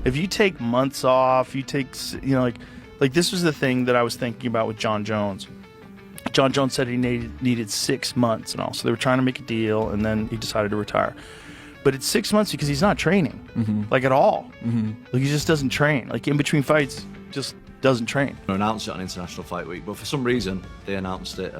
If you take months off, you take, like this was the thing that I was thinking about with Jon Jones. Jon Jones said he needed 6 months and all. So they were trying to make a deal, and then he decided to retire. But it's 6 months because he's not training, like at all. Like he just doesn't train. Like in between fights, just doesn't train. They announced it on International Fight Week, but for some reason they announced it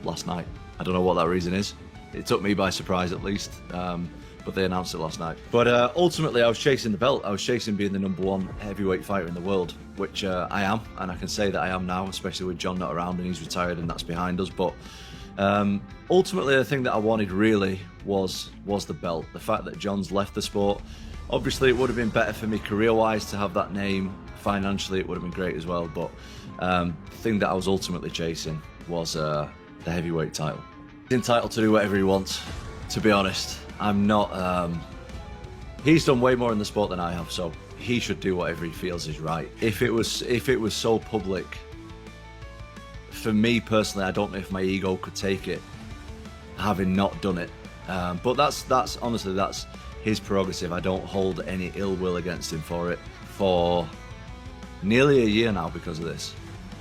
last night. I don't know what that reason is. It took me by surprise at least, but they announced it last night. But ultimately I was chasing the belt. I was chasing being the #1 heavyweight fighter in the world, which I am, and I can say that I am now, especially with Jon not around and he's retired and that's behind us. But ultimately the thing that I wanted really was the belt. The fact that Jon's left the sport. Obviously it would have been better for me career-wise to have that name. Financially it would have been great as well, but the thing that I was ultimately chasing was the heavyweight title. He's entitled to do whatever he wants, to be honest. I'm not, he's done way more in the sport than I have, so he should do whatever he feels is right. If it was so public, for me personally, I don't know if my ego could take it, having not done it. But that's honestly, that's his prerogative. I don't hold any ill will against him for it. For nearly a year now because of this.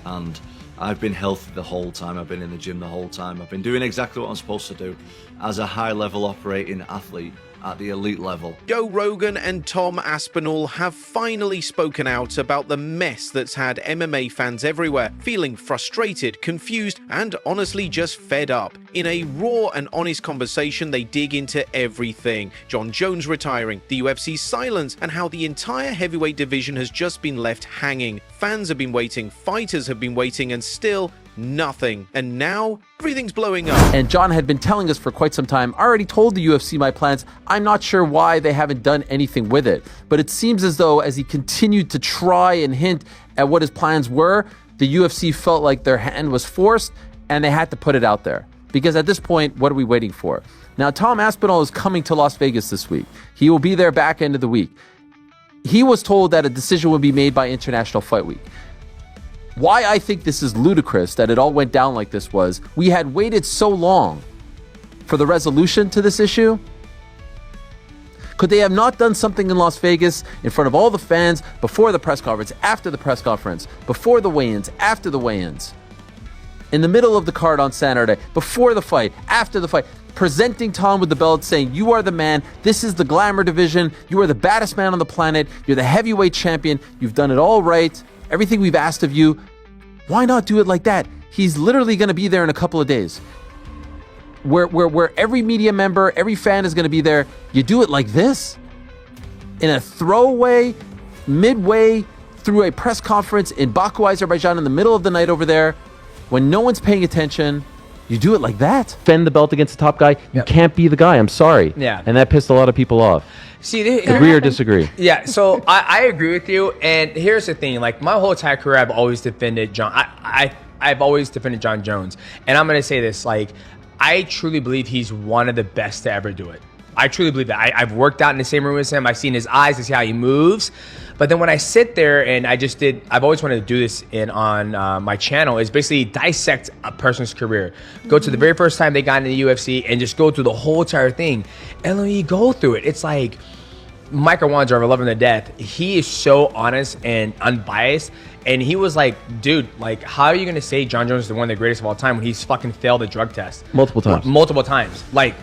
And I've been healthy the whole time. I've been in the gym the whole time. I've been doing exactly what I'm supposed to do as a high-level operating athlete at the elite level. Joe Rogan and Tom Aspinall have finally spoken out about the mess that's had MMA fans everywhere feeling frustrated, confused, and honestly just fed up. In a raw and honest conversation, they dig into everything. Jon Jones retiring, the UFC's silence, and how the entire heavyweight division has just been left hanging. Fans have been waiting, fighters have been waiting, and still nothing. And now everything's blowing up. And Jon had been telling us for quite some time, I already told the UFC my plans. I'm not sure why they haven't done anything with it. But it seems as though as he continued to try and hint at what his plans were, the UFC felt like their hand was forced and they had to put it out there. Because at this point, what are we waiting for? Now, Tom Aspinall is coming to Las Vegas this week. He will be there back end of the week. He was told that a decision would be made by International Fight Week. Why I think this is ludicrous that it all went down like this was we had waited so long for the resolution to this issue. Could they have not done something in Las Vegas in front of all the fans before the press conference, after the press conference, before the weigh-ins, after the weigh-ins, in the middle of the card on Saturday, before the fight, after the fight, presenting Tom with the belt, saying, you are the man, this is the glamour division, you are the baddest man on the planet, you're the heavyweight champion, you've done it all right, everything we've asked of you. Why not do it like that? He's literally going to be there in a couple of days. Where every media member, every fan is going to be there. You do it like this? In a throwaway, midway through a press conference in Baku, Azerbaijan, in the middle of the night over there, when no one's paying attention, you do it like that? Defend the belt against the top guy? You can't be the guy. I'm sorry. Yeah. And that pissed a lot of people off. See, agree or disagree? Yeah, so I agree with you. And here's the thing: like my whole entire career, I've always defended Jon. I've always defended Jon Jones, and I'm gonna say this: like, I truly believe he's one of the best to ever do it. I truly believe that. I've worked out in the same room as him. I've seen his eyes. I see how he moves. But then when I sit there and I've always wanted to do this on my channel, is basically dissect a person's career. Go to the very first time they got into the UFC and just go through the whole entire thing. And when you go through it, it's like Michael Wanzer, I love him to death. He is so honest and unbiased. And he was like, dude, like, how are you going to say Jon Jones is one of the greatest of all time when he's fucking failed a drug test? Multiple times. Multiple times. Like,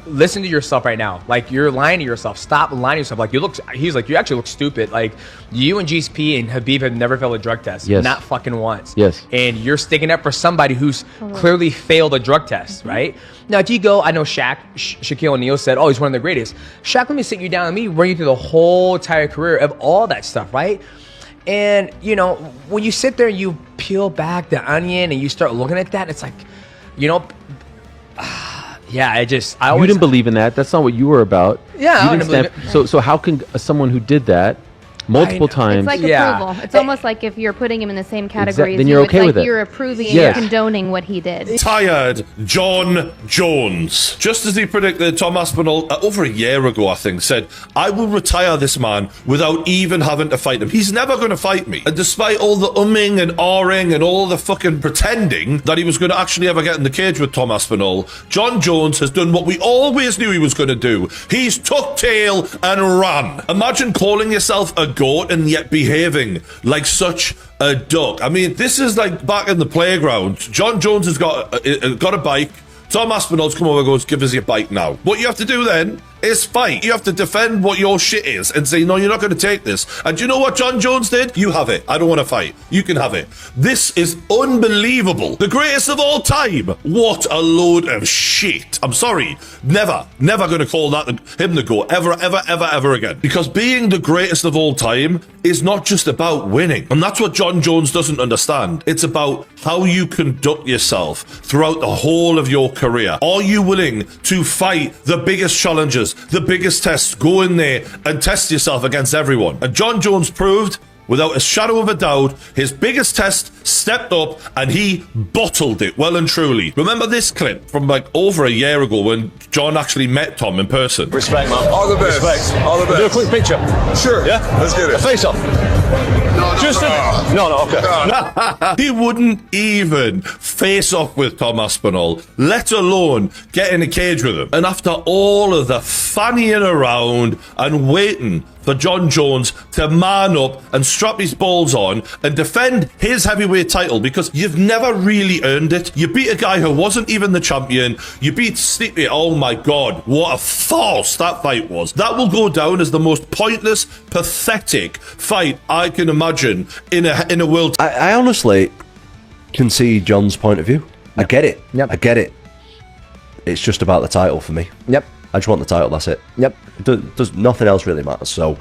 listen to yourself right now. Like, you're lying to yourself. Stop lying to yourself. Like, he's like, you actually look stupid. Like, you and GSP and Khabib have never failed a drug test. Yes. Not fucking once. Yes. And you're sticking up for somebody who's clearly failed a drug test, right? Now, if you go, I know Shaquille O'Neal said, oh, he's one of the greatest. Shaq, let me sit you down. Let me run you through the whole entire career of all that stuff, right? And, you know, when you sit there and you peel back the onion and you start looking at that, it's like, you know, yeah, I always... You didn't believe in that. That's not what you were about. Yeah, I didn't believe it. So how can someone who did that multiple times. It's like approval. It's almost like if you're putting him in the same category as then you, you're it's okay like with it. you're approving and Yes. you're condoning what he did. Tired Jon Jones. Just as he predicted, Tom Aspinall, over a year ago, I think, said, I will retire this man without even having to fight him. He's never going to fight me. And despite all the umming and ahhing and all the fucking pretending that he was going to actually ever get in the cage with Tom Aspinall, Jon Jones has done what we always knew he was going to do. He's tucked tail and ran. Imagine calling yourself a goat and yet behaving like such a duck. I mean, this is like back in the playground. Jon Jones has got a bike. Tom Aspinall's come over and goes, give us your bike now. What you have to do then is fight. You have to defend what your shit is and say, no, you're not going to take this. And do you know what Jon Jones did? You have it. I don't want to fight. You can have it. This is unbelievable. The greatest of all time. What a load of shit. I'm sorry. Never going to call him the GOAT. Ever again. Because being the greatest of all time is not just about winning. And that's what Jon Jones doesn't understand. It's about how you conduct yourself throughout the whole of your career. Are you willing to fight the biggest challenges, the biggest tests, go in there and test yourself against everyone? And Jon Jones proved, without a shadow of a doubt, his biggest test, stepped up and he bottled it well and truly. Remember this clip from like over a year ago when Jon actually met Tom in person? Respect, man. All the best. Respect. All the best. Do a quick picture. Sure. Yeah? Let's get it. A face off. No, okay. He wouldn't even face off with Tom Aspinall, let alone get in a cage with him. And after all of the fannying around and waiting for Jon Jones to man up and strap his balls on and defend his heavyweight title, because you've never really earned it. You beat a guy who wasn't even the champion. You beat Stipe. Oh my God, what a farce that fight was. That will go down as the most pointless, pathetic fight I can imagine in a world. I honestly can see Jon's point of view. I get it. Yep. I get it. It's just about the title for me. Yep. I just want the title, that's it. Yep. Does nothing else really matters. So,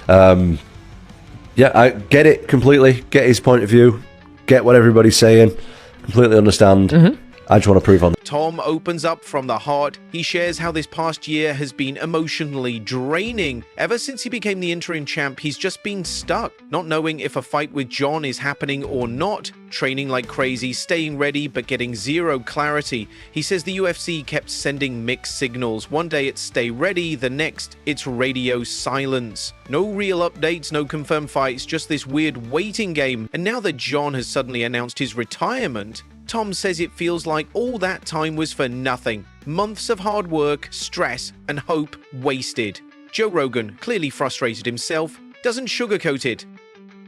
yeah, I get it completely. Get his point of view. Get what everybody's saying. Completely understand. I just want to prove on. Tom opens up from the heart. He shares how this past year has been emotionally draining. Ever since he became the interim champ, he's just been stuck, not knowing if a fight with Jon is happening or not, training like crazy, staying ready, but getting zero clarity. He says the UFC kept sending mixed signals. One day it's stay ready, the next it's radio silence. No real updates, no confirmed fights, just this weird waiting game. And now that Jon has suddenly announced his retirement, Tom says it feels like all that time was for nothing. Months of hard work, stress, and hope wasted. Joe Rogan, clearly frustrated himself, doesn't sugarcoat it.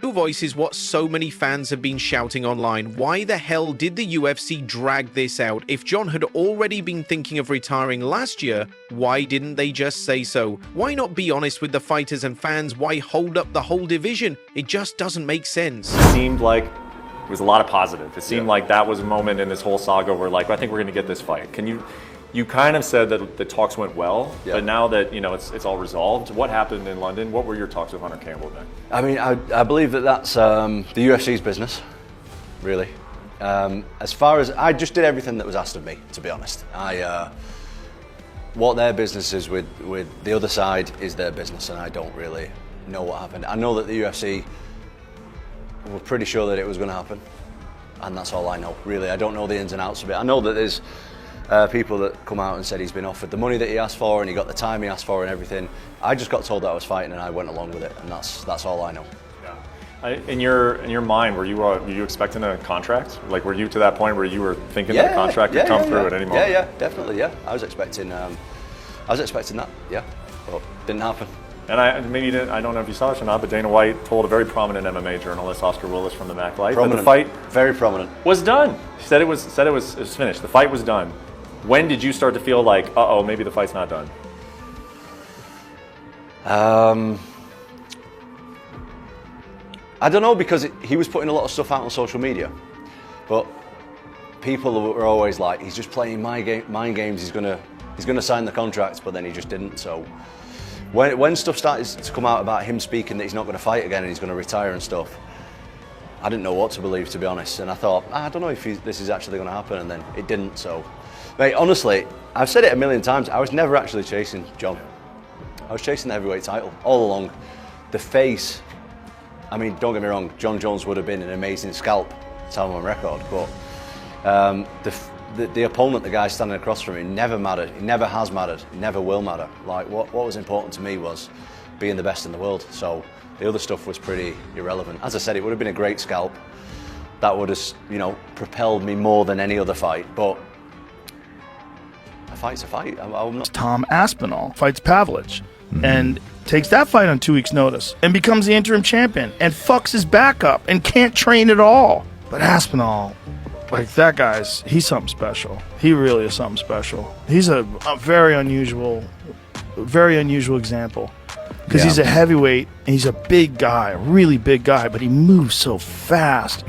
Who voices what so many fans have been shouting online? Why the hell did the UFC drag this out? If Jon had already been thinking of retiring last year, why didn't they just say so? Why not be honest with the fighters and fans? Why hold up the whole division? It just doesn't make sense. It seemed like it was a lot of positive. It seemed like that was a moment in this whole saga where, like, I think we're going to get this fight. You kind of said that the talks went well, but now that it's all resolved, what happened in London? What were your talks with Hunter Campbell then? I mean, I believe that's the UFC's business, really. As far as I just did everything that was asked of me, to be honest. What their business is with the other side is their business, and I don't really know what happened. I know that the UFC were pretty sure that it was going to happen, and that's all I know, really. I don't know the ins and outs of it. I know that there's people that come out and said he's been offered the money that he asked for and he got the time he asked for and everything. I just got told that I was fighting and I went along with it, and that's all I know. In your mind, were you expecting a contract? Like, were you to that point where you were thinking that a contract could come through at any moment? Yeah, definitely, yeah. I was expecting that, yeah, but didn't happen. And I don't know if you saw this or not, but Dana White told a very prominent MMA journalist, Oscar Willis from the Mac Life, that the fight very prominent was done. He said it was finished. The fight was done. When did you start to feel like, maybe the fight's not done? I don't know, because he was putting a lot of stuff out on social media, but people were always like, he's just playing mind games. He's gonna sign the contract, but then he just didn't. So when stuff started to come out about him speaking that he's not going to fight again and he's going to retire and stuff, I didn't know what to believe, to be honest. And I thought, I don't know if this is actually going to happen, and then it didn't. So, mate, honestly, I've said it a million times. I was never actually chasing Jon. I was chasing the heavyweight title all along. The face I mean, don't get me wrong, Jon Jones would have been an amazing scalp to have him on record, but the opponent, the guy standing across from him, never mattered. It never has mattered. It never will matter. Like, what was important to me was being the best in the world. So the other stuff was pretty irrelevant. As I said, it would have been a great scalp. That would have, you know, propelled me more than any other fight. But a fight's a fight. I'm not. Tom Aspinall fights Pavlovich and takes that fight on 2 weeks' notice and becomes the interim champion and fucks his back up and can't train at all. But Aspinall, like, that guy's, he's something special. He really is something special. He's a very unusual example. Because he's a heavyweight, and he's a big guy, a really big guy, but he moves so fast.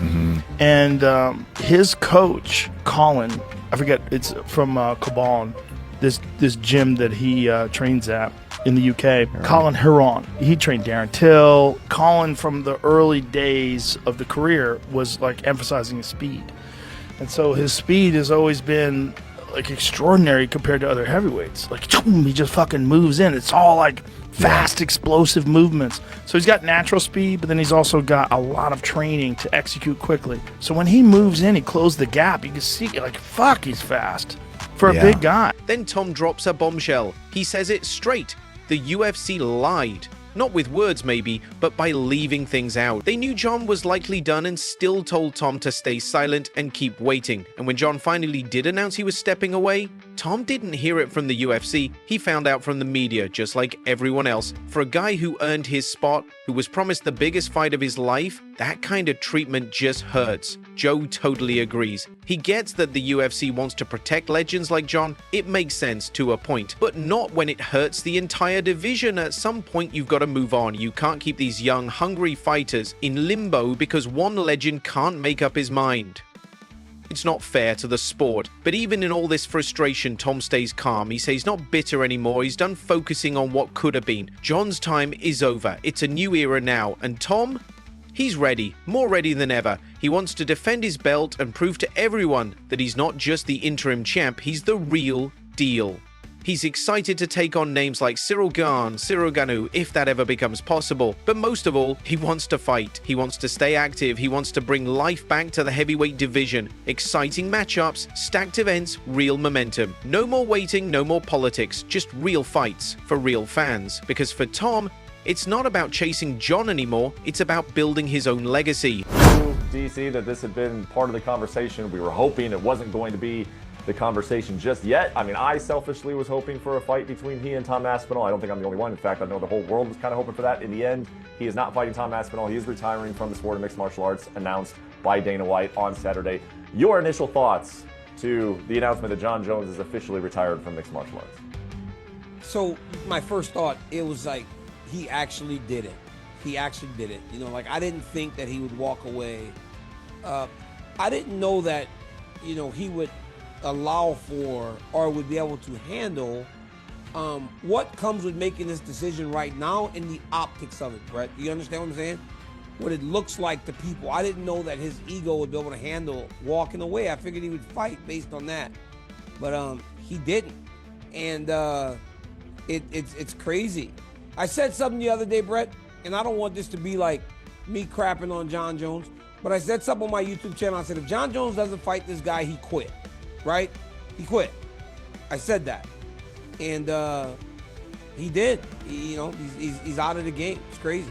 And his coach, Colin, I forget, it's from Cabal, this gym that he trains at in the UK. Right. Colin Huron. He trained Darren Till. Colin, from the early days of the career, was like emphasizing his speed. And so his speed has always been like extraordinary compared to other heavyweights. Like, he just fucking moves in. It's all like fast, explosive movements. So he's got natural speed, but then he's also got a lot of training to execute quickly. So when he moves in, he closes the gap. You can see, like, fuck, he's fast for a big guy. Then Tom drops a bombshell. He says it straight. The UFC lied. Not with words maybe, but by leaving things out. They knew Jon was likely done and still told Tom to stay silent and keep waiting. And when Jon finally did announce he was stepping away, Tom didn't hear it from the UFC. He found out from the media, just like everyone else. For a guy who earned his spot, who was promised the biggest fight of his life, that kind of treatment just hurts. Joe totally agrees. He gets that the UFC wants to protect legends like Jon. It makes sense to a point, but not when it hurts the entire division. At some point, you've got to move on. You can't keep these young, hungry fighters in limbo because one legend can't make up his mind. It's not fair to the sport. But even in all this frustration, Tom stays calm. He says he's not bitter anymore. He's done focusing on what could have been. Jon's time is over. It's a new era now. And Tom? He's ready, more ready than ever. He wants to defend his belt and prove to everyone that he's not just the interim champ, he's the real deal. He's excited to take on names like Ciryl Gane, Ciryl Gane, if that ever becomes possible. But most of all, he wants to fight. He wants to stay active. He wants to bring life back to the heavyweight division. Exciting matchups, stacked events, real momentum. No more waiting, no more politics, just real fights for real fans. Because for Tom, it's not about chasing Jon anymore, it's about building his own legacy. DC, that this had been part of the conversation. We were hoping it wasn't going to be the conversation just yet. I mean, I selfishly was hoping for a fight between he and Tom Aspinall. I don't think I'm the only one. In fact, I know the whole world was kind of hoping for that. In the end, he is not fighting Tom Aspinall. He is retiring from the sport of mixed martial arts, announced by Dana White on Saturday. Your initial thoughts to the announcement that Jon Jones is officially retired from mixed martial arts? So my first thought, it was like, he actually did it. He actually did it. You know, like, I didn't think that he would walk away. I didn't know that, you know, he would allow for or would be able to handle what comes with making this decision right now and the optics of it, Brett. You understand what I'm saying? What it looks like to people. I didn't know that his ego would be able to handle walking away. I figured he would fight based on that. But he didn't. And it's crazy. I said something the other day, Brett, and I don't want this to be like me crapping on Jon Jones, but I said something on my YouTube channel. I said, if Jon Jones doesn't fight this guy, he quit. Right? He quit. I said that. And he did. You know, he's out of the game. It's crazy.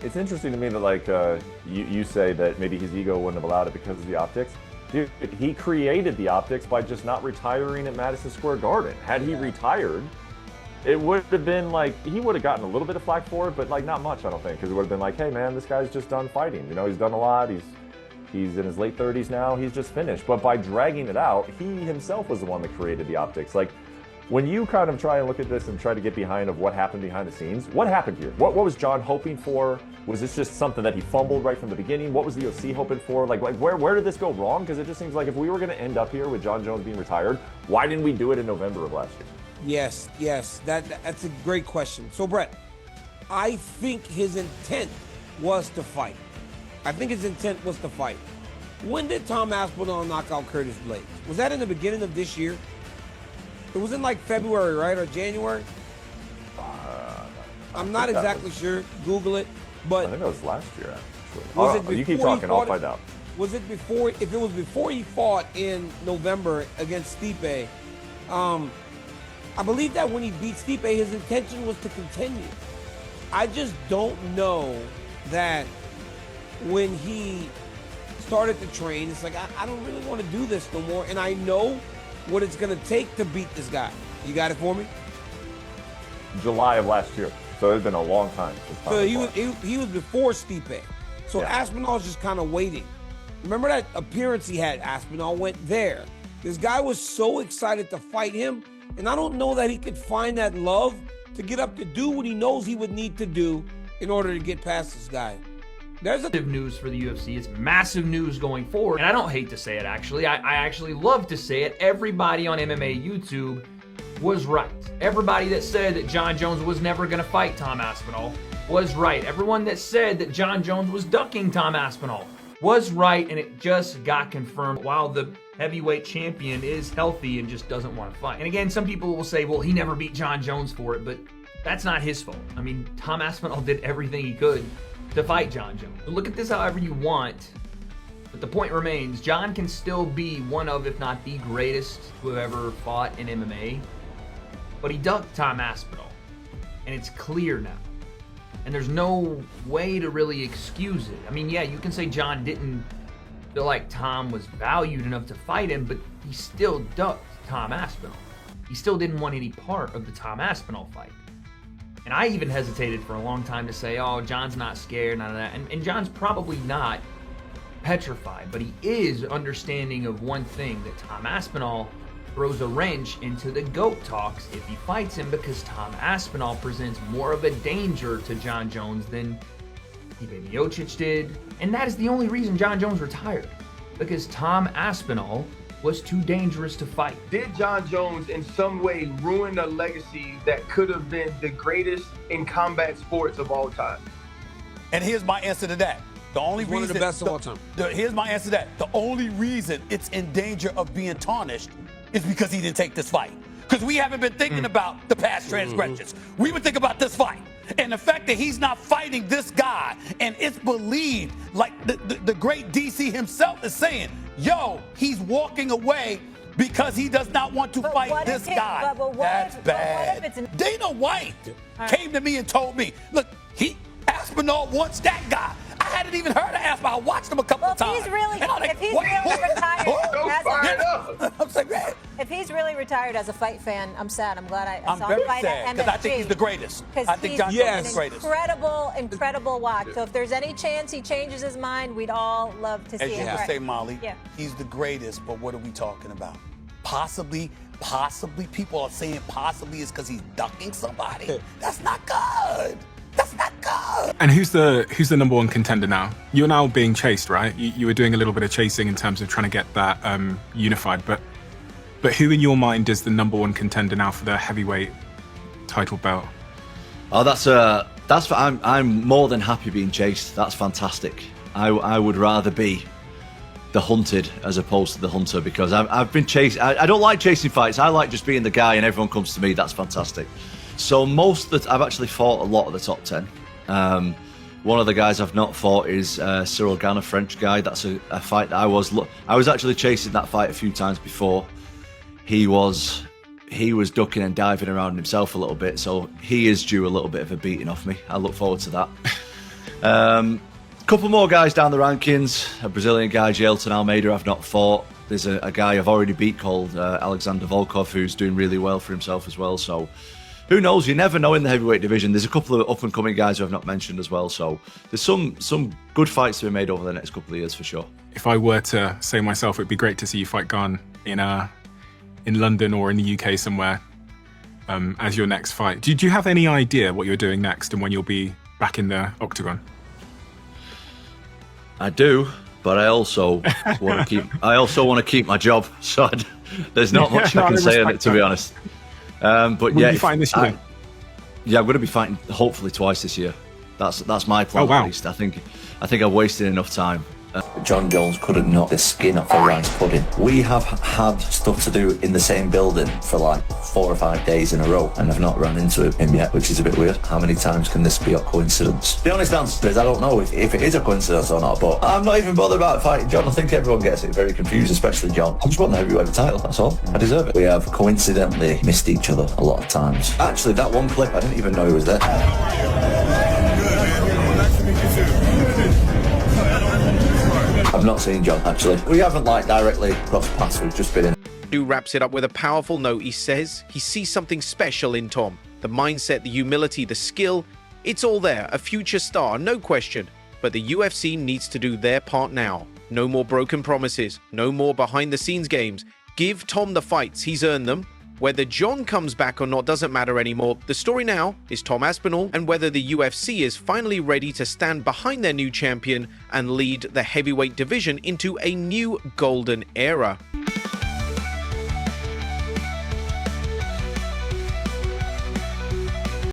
It's interesting to me that, like, you say that maybe his ego wouldn't have allowed it because of the optics. Dude, he created the optics by just not retiring at Madison Square Garden. Had he retired, it would have been like, he would have gotten a little bit of flack for it, but like not much, I don't think, because it would have been like, hey man, this guy's just done fighting. You know, he's done a lot. He's in his late 30s now. He's just finished. But by dragging it out, he himself was the one that created the optics. Like, when you kind of try and look at this and try to get behind of what happened behind the scenes, what happened here? What was Jon hoping for? Was this just something that he fumbled right from the beginning? What was the UFC hoping for? Like where did this go wrong? Because it just seems like if we were going to end up here with Jon Jones being retired, why didn't we do it in November of last year? Yes. That's a great question. So, Brett, I think his intent was to fight. When did Tom Aspinall knock out Curtis Blades? Was that in the beginning of this year? It was in like February, right? Or January? I'm not exactly sure. Google it. But I think that was last year, actually. Was it you keep before he talking, I'll fought find out. Was it before? If it was before he fought in November against Stipe, I believe that when he beat Stipe, his intention was to continue. I just don't know that when he started to train, it's like, I don't really want to do this no more, and I know what it's going to take to beat this guy. You got it for me? July of last year. So it's been a long time since So he was before Stipe. So Yeah. Aspinall's just kind of waiting. Remember that appearance he had? Aspinall went there. This guy was so excited to fight him, and I don't know that he could find that love to get up to do what he knows he would need to do in order to get past this guy. There's a news for the UFC. It's massive news going forward. And I don't hate to say it, actually. I actually love to say it. Everybody on MMA YouTube was right. Everybody that said that Jon Jones was never going to fight Tom Aspinall was right. Everyone that said that Jon Jones was ducking Tom Aspinall was right, and it just got confirmed while the heavyweight champion is healthy and just doesn't want to fight. And again, some people will say, well, he never beat Jon Jones for it, but that's not his fault. I mean, Tom Aspinall did everything he could to fight Jon Jones. Look at this however you want, but the point remains, Jon can still be one of, if not the greatest who have ever fought in MMA, but he ducked Tom Aspinall, and it's clear now. And there's no way to really excuse it. I mean, yeah, you can say Jon didn't feel like Tom was valued enough to fight him, but he still ducked Tom Aspinall. He still didn't want any part of the Tom Aspinall fight. And I even hesitated for a long time to say, oh, Jon's not scared, none of that. And Jon's probably not petrified, but he is understanding of one thing, that Tom Aspinall throws a wrench into the GOAT talks if he fights him, because Tom Aspinall presents more of a danger to Jon Jones than Stipe Miocic did. And that is the only reason Jon Jones retired, because Tom Aspinall was too dangerous to fight. Did Jon Jones in some way ruin a legacy that could have been the greatest in combat sports of all time? And here's my answer to that. The only One reason of the best of all time. Here's my answer to that. The only reason it's in danger of being tarnished is because he didn't take this fight. Because we haven't been thinking about the past transgressions. We've been thinking about this fight. And the fact that he's not fighting this guy, and it's believed, like the great DC himself is saying, yo, he's walking away because he does not want to fight this guy. That's bad. Dana White came to me and told me, look, Aspinall wants that guy. I hadn't even heard of Aspinall. I watched him a couple of times. If he's really retired as a fight fan, I'm sad. I'm glad I saw him fight at MSG. Because I think he's the greatest. I think Jon Jones is the greatest. Incredible watch. So if there's any chance he changes his mind, we'd all love to see it. As you him. say, Molly, he's the greatest, but what are we talking about? Possibly, people are saying possibly is because he's ducking somebody. That's not good. That's not good. And who's the number one contender now? You're now being chased, right? You were doing a little bit of chasing in terms of trying to get that unified, but who in your mind is the number one contender now for the heavyweight title belt? Oh, I'm more than happy being chased. That's fantastic. I would rather be the hunted as opposed to the hunter, because I've been chased. I don't like chasing fights. I like just being the guy and everyone comes to me. That's fantastic. So I've actually fought a lot of the top 10. One of the guys I've not fought is Ciryl Gane, a French guy. That's a fight that I was actually chasing that fight a few times before. He was ducking and diving around himself a little bit, so he is due a little bit of a beating off me. I look forward to that. Couple more guys down the rankings. A Brazilian guy, Jailton Almeida, I've not fought. There's a guy I've already beat called Alexander Volkov, who's doing really well for himself as well. So who knows? You never know in the heavyweight division. There's a couple of up-and-coming guys who I've not mentioned as well. So there's some good fights to be made over the next couple of years for sure. If I were to say myself, it'd be great to see you fight Gane in London or in the UK somewhere as your next fight. Do you have any idea what you're doing next and when you'll be back in the octagon? I do, but I also want to keep my job. So there's not much I can say on it, to be honest. But will you be fighting this year? I'm going to be fighting hopefully twice this year. That's my plan. Oh, wow. At least. I think I've wasted enough time. Jon Jones couldn't knock the skin off a rice pudding. We have had stuff to do in the same building for like 4 or 5 days in a row, and I've not run into him yet, which is a bit weird. How many times can this be a coincidence? The honest answer is I don't know if it is a coincidence or not, but I'm not even bothered about fighting Jon. I think everyone gets it very confused, especially Jon. I just want the heavyweight title, that's all. I deserve it. We have coincidentally missed each other a lot of times. Actually, that one clip, I didn't even know he was there. I've not seen Jon, actually. We haven't directly crossed paths, we've just been in. Who wraps it up with a powerful note. He says he sees something special in Tom. The mindset, the humility, the skill, it's all there. A future star, no question. But the UFC needs to do their part now. No more broken promises, no more behind-the-scenes games. Give Tom the fights, he's earned them. Whether Jon comes back or not doesn't matter anymore. The story now is Tom Aspinall and whether the UFC is finally ready to stand behind their new champion and lead the heavyweight division into a new golden era.